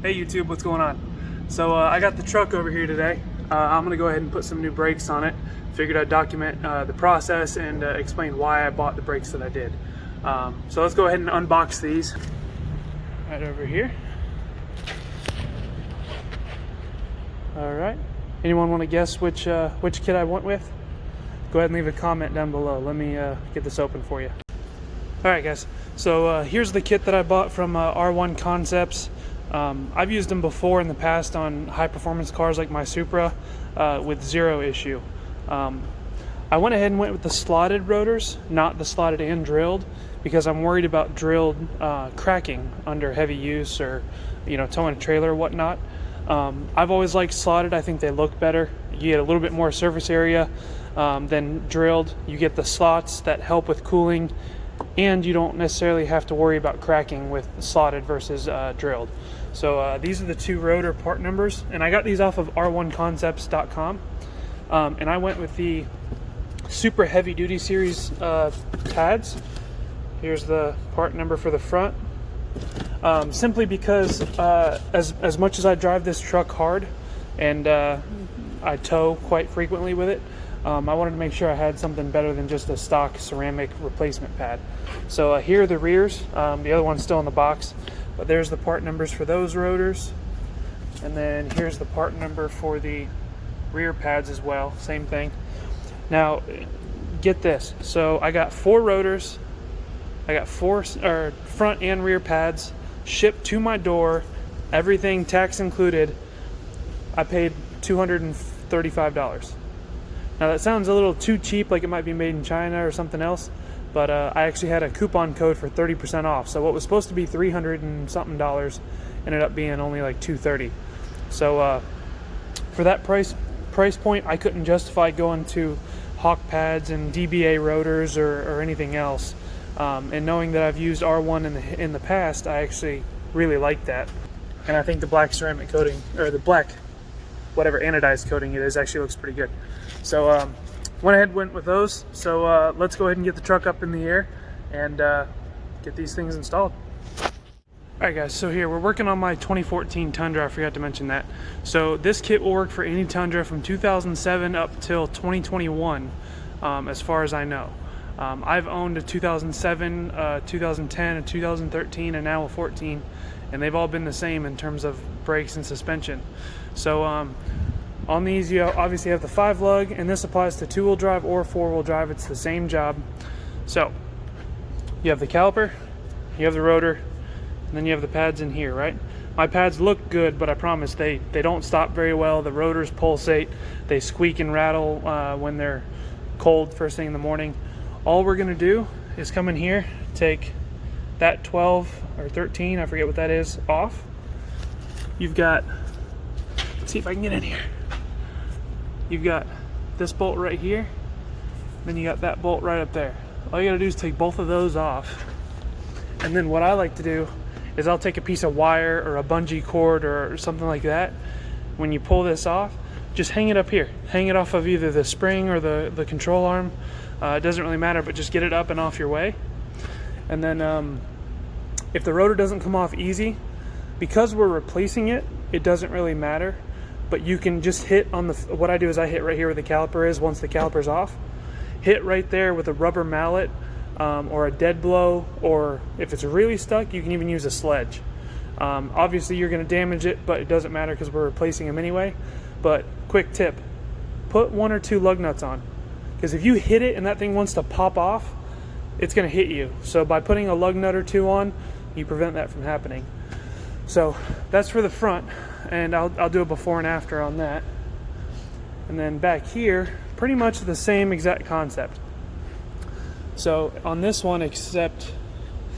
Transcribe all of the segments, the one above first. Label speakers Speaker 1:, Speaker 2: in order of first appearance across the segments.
Speaker 1: Hey YouTube, what's going on? So I got the truck over here today. I'm gonna go ahead and put some new brakes on it. Figured I'd document the process and explain why I bought the brakes that I did. So let's go ahead and unbox these. Right over here. All right. Anyone want to guess which kit I went with? Go ahead and leave a comment down below. Let me get this open for you. All right, guys. So here's the kit that I bought from R1 Concepts. I've used them before in the past on high performance cars like my Supra with zero issue. I went ahead and went with the slotted rotors, not the slotted and drilled, because I'm worried about drilled cracking under heavy use or towing a trailer or whatnot. I've always liked slotted. I think they look better. You get a little bit more surface area than drilled. You get the slots that help with cooling, and you don't necessarily have to worry about cracking with slotted versus drilled. So these are the two rotor part numbers, and I got these off of r1concepts.com, and I went with the super heavy duty series pads. Here's the part number for the front. Simply because as much as I drive this truck hard and I tow quite frequently with it, I wanted to make sure I had something better than just a stock ceramic replacement pad. So here are the rears. The other one's still in the box, but there's the part numbers for those rotors. And then here's the part number for the rear pads as well, same thing. Now, get this. So I got 4 rotors. I got 4 front and rear pads shipped to my door, everything tax included. I paid $235. Now that sounds a little too cheap, like it might be made in China or something else, but I actually had a coupon code for 30% off. So what was supposed to be $300 and something ended up being only like $230. So for that price point, I couldn't justify going to Hawk pads and DBA rotors or anything else. And knowing that I've used R1 in the past, I actually really like that. And I think the black ceramic coating, or the black, whatever anodized coating it is, actually looks pretty good. So went with those. So let's go ahead and get the truck up in the air and get these things installed. Alright guys, so here we're working on my 2014 Tundra. I forgot to mention that. So this kit will work for any Tundra from 2007 up till 2021, as far as I know. I've owned a 2007, 2010, a 2013, and now a 14, and they've all been the same in terms of brakes and suspension. So on these, you obviously have the 5-lug, and this applies to 2-wheel drive or 4-wheel drive. It's the same job. So you have the caliper, you have the rotor, and then you have the pads in here, right? My pads look good, but I promise they don't stop very well. The rotors pulsate, they squeak and rattle when they're cold first thing in the morning. All we're gonna do is come in here, take that 12 or 13, I forget what that is, off. You've got, let's see if I can get in here. You've got this bolt right here, then you got that bolt right up there. All you gotta do is take both of those off. And then what I like to do is I'll take a piece of wire or a bungee cord or something like that. When you pull this off, just hang it up here. Hang it off of either the spring or the control arm. It doesn't really matter, but just get it up and off your way. And then if the rotor doesn't come off easy, because we're replacing it, it doesn't really matter. But you can just hit on what I do is I hit right here where the caliper is once the caliper's off. Hit right there with a rubber mallet or a dead blow, or if it's really stuck, you can even use a sledge. Obviously you're gonna damage it, but it doesn't matter because we're replacing them anyway. But quick tip, put 1 or 2 lug nuts on. Because if you hit it and that thing wants to pop off, it's going to hit you. So by putting a lug nut or 2 on, you prevent that from happening. So that's for the front, and I'll do a before and after on that. And then back here, pretty much the same exact concept. So on this one, except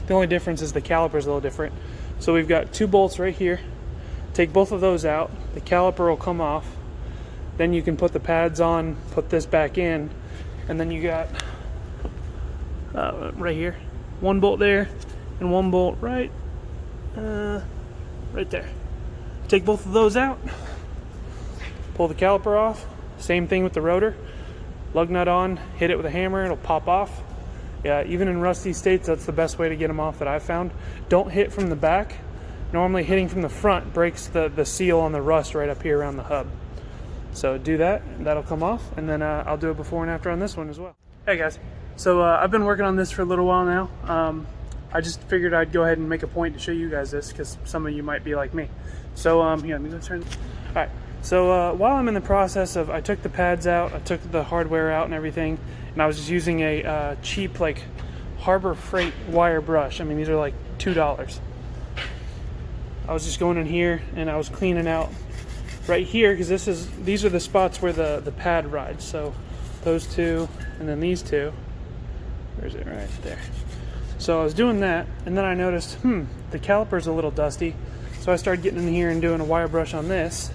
Speaker 1: the only difference is the caliper is a little different. So we've got 2 bolts right here. Take both of those out. The caliper will come off. Then you can put the pads on, put this back in, and then you got right here, 1 bolt there and 1 bolt right there. Take both of those out, pull the caliper off. Same thing with the rotor. Lug nut on, hit it with a hammer, it'll pop off. Yeah, even in rusty states, that's the best way to get them off that I've found. Don't hit from the back. normally hitting from the front breaks the seal on the rust right up here around the hub. So do that, and that'll come off, and then I'll do a before and after on this one as well. Hey guys, so I've been working on this for a little while now. I just figured I'd go ahead and make a point to show you guys this, because some of you might be like me. So here, let me go turn. All right. So while I'm in the process of, I took the pads out, I took the hardware out and everything, and I was just using a cheap like Harbor Freight wire brush. I mean, these are like $2. I was just going in here and I was cleaning out right here, because these are the spots where the pad rides. So those two and then these two. Where's it? Right there. So I was doing that, and then I noticed, the caliper's a little dusty. So I started getting in here and doing a wire brush on this.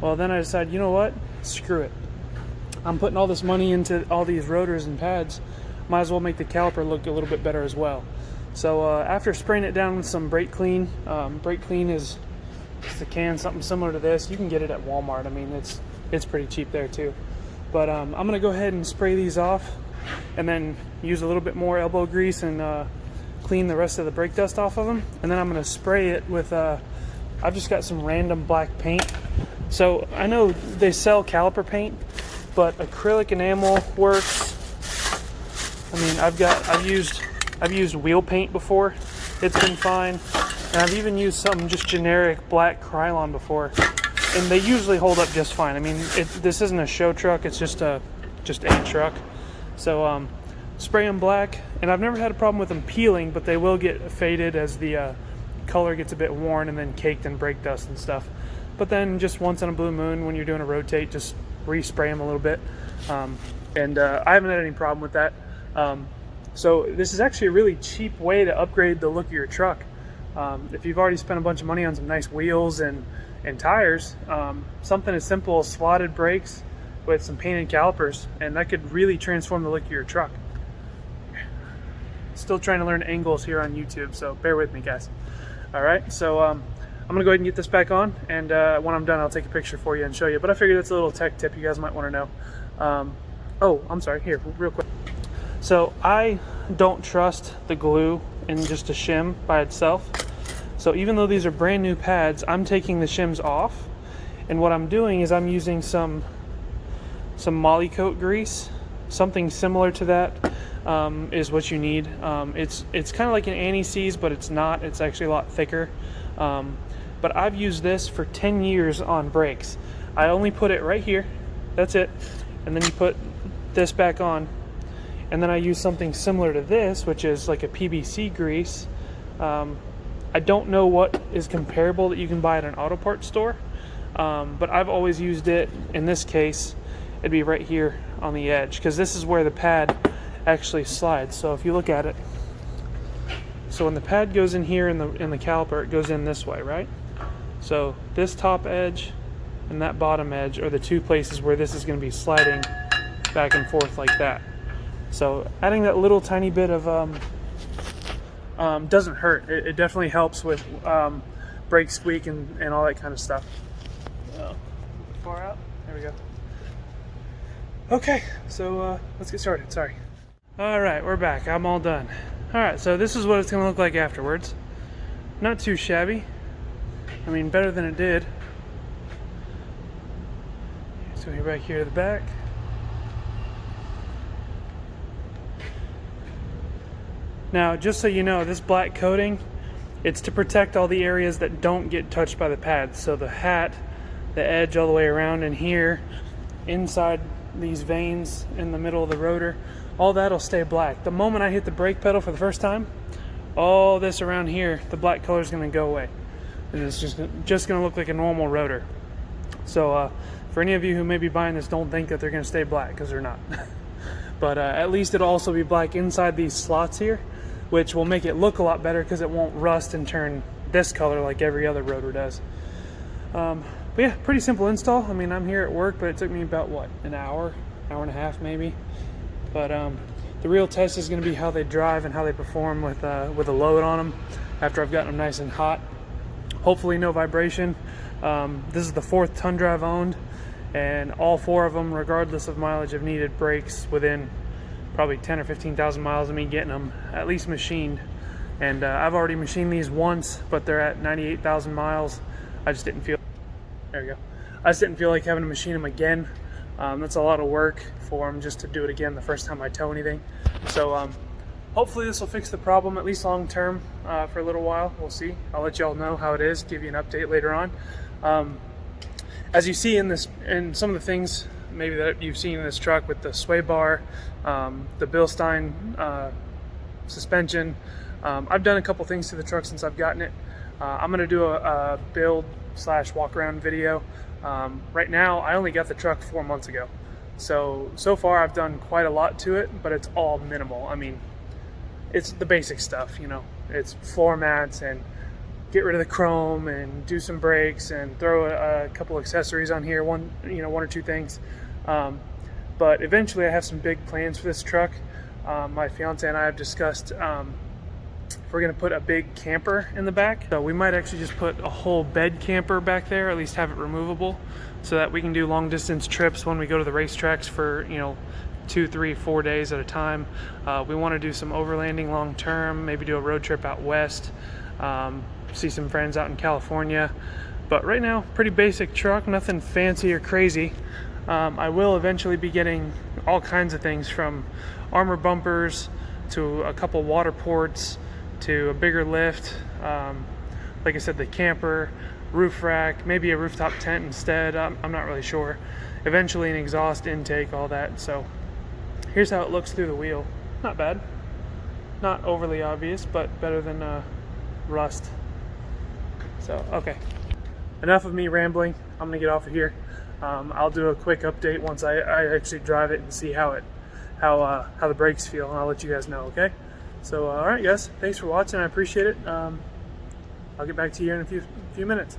Speaker 1: Well, then I decided, you know what? Screw it. I'm putting all this money into all these rotors and pads. Might as well make the caliper look a little bit better as well. So after spraying it down with some brake clean, brake clean is just a can, something similar to this. You can get it at Walmart. I mean, it's pretty cheap there too. But I'm gonna go ahead and spray these off, and then use a little bit more elbow grease and clean the rest of the brake dust off of them. And then I'm gonna spray it with, I've just got some random black paint. So I know they sell caliper paint, but acrylic enamel works. I mean, I've used wheel paint before. It's been fine. And I've even used some just generic black Krylon before, and they usually hold up just fine. I mean, this isn't a show truck, it's just a truck. So spray them black, and I've never had a problem with them peeling, but they will get faded as the color gets a bit worn and then caked in brake dust and stuff. But then just once in a blue moon, when you're doing a rotate, just respray them a little bit. I haven't had any problem with that. So this is actually a really cheap way to upgrade the look of your truck. If you've already spent a bunch of money on some nice wheels and tires, something as simple as slotted brakes with some painted calipers, and that could really transform the look of your truck. Still trying to learn angles here on YouTube, so bear with me, guys. All right, so I'm gonna go ahead and get this back on, and when I'm done, I'll take a picture for you and show you. But I figured that's a little tech tip you guys might want to know. Oh, I'm sorry, here, real quick. So I don't trust the glue in just a shim by itself. So even though these are brand new pads, I'm taking the shims off, and what I'm doing is I'm using some Moly Coat grease. Something similar to that is what you need. It's kind of like an anti-seize, but it's not. It's actually a lot thicker. But I've used this for 10 years on brakes. I only put it right here. That's it. And then you put this back on. And then I use something similar to this, which is like a PBC grease. I don't know what is comparable that you can buy at an auto parts store. But I've always used it. In this case, it'd be right here on the edge, because this is where the pad actually slides. So if you look at it, so when the pad goes in here in the caliper, it goes in this way, right? So this top edge and that bottom edge are the two places where this is going to be sliding back and forth like that. So adding that little tiny bit of doesn't hurt. It definitely helps with brake squeak and all that kind of stuff. Far out. There we go. Okay, so let's get started. Sorry. All right, we're back. I'm all done. All right, so this is what it's gonna look like afterwards. Not too shabby. I mean, better than it did. So we're back here to the back. Now, just so you know, this black coating, it's to protect all the areas that don't get touched by the pads. So the hat, the edge all the way around in here, inside these veins in the middle of the rotor, all that'll stay black. The moment I hit the brake pedal for the first time, all this around here, the black color is going to go away. And it's just going to look like a normal rotor. So for any of you who may be buying this, don't think that they're going to stay black, because they're not. But at least it'll also be black inside these slots here, which will make it look a lot better because it won't rust and turn this color like every other rotor does. But yeah, pretty simple install. I mean, I'm here at work, but it took me about, what, an hour and a half maybe. But the real test is going to be how they drive and how they perform with a load on them after I've gotten them nice and hot. Hopefully no vibration. This is the 4th Tundra I've owned, and all 4 of them, regardless of mileage, have needed brakes within probably 10 or 15,000 miles of me getting them at least machined. And I've already machined these once, but they're at 98,000 miles. I just didn't feel, there we go. I just didn't feel like having to machine them again. That's a lot of work for them just to do it again the first time I tow anything. So hopefully this will fix the problem, at least long term, for a little while. We'll see. I'll let y'all know how it is, give you an update later on. As you see in some of the things maybe that you've seen in this truck with the sway bar, the Bilstein suspension, I've done a couple things to the truck since I've gotten it. I'm going to do a build / walk around video. Right now I only got the truck 4 months ago, so far I've done quite a lot to it, but it's all minimal. I mean, it's the basic stuff, you know. It's floor mats and get rid of the chrome and do some brakes and throw a couple accessories on here, one or two things. But eventually I have some big plans for this truck. My fiance and I have discussed we're going to put a big camper in the back. So we might actually just put a whole bed camper back there, at least have it removable, so that we can do long distance trips when we go to the racetracks for 2, 3, 4 days at a time. We want to do some overlanding long term, maybe do a road trip out west, see some friends out in California. But right now, pretty basic truck, nothing fancy or crazy. I will eventually be getting all kinds of things, from armor bumpers to a couple water ports to a bigger lift, like I said, the camper, roof rack, maybe a rooftop tent instead. I'm not really sure. Eventually an exhaust intake, all that. So here's how it looks through the wheel. Not bad, not overly obvious, but better than rust. So okay, enough of me rambling. I'm gonna get off of here. I'll do a quick update once I actually drive it and see how the brakes feel, and I'll let you guys know. Okay, so all right guys, thanks for watching. I appreciate it. I'll get back to you in a few minutes.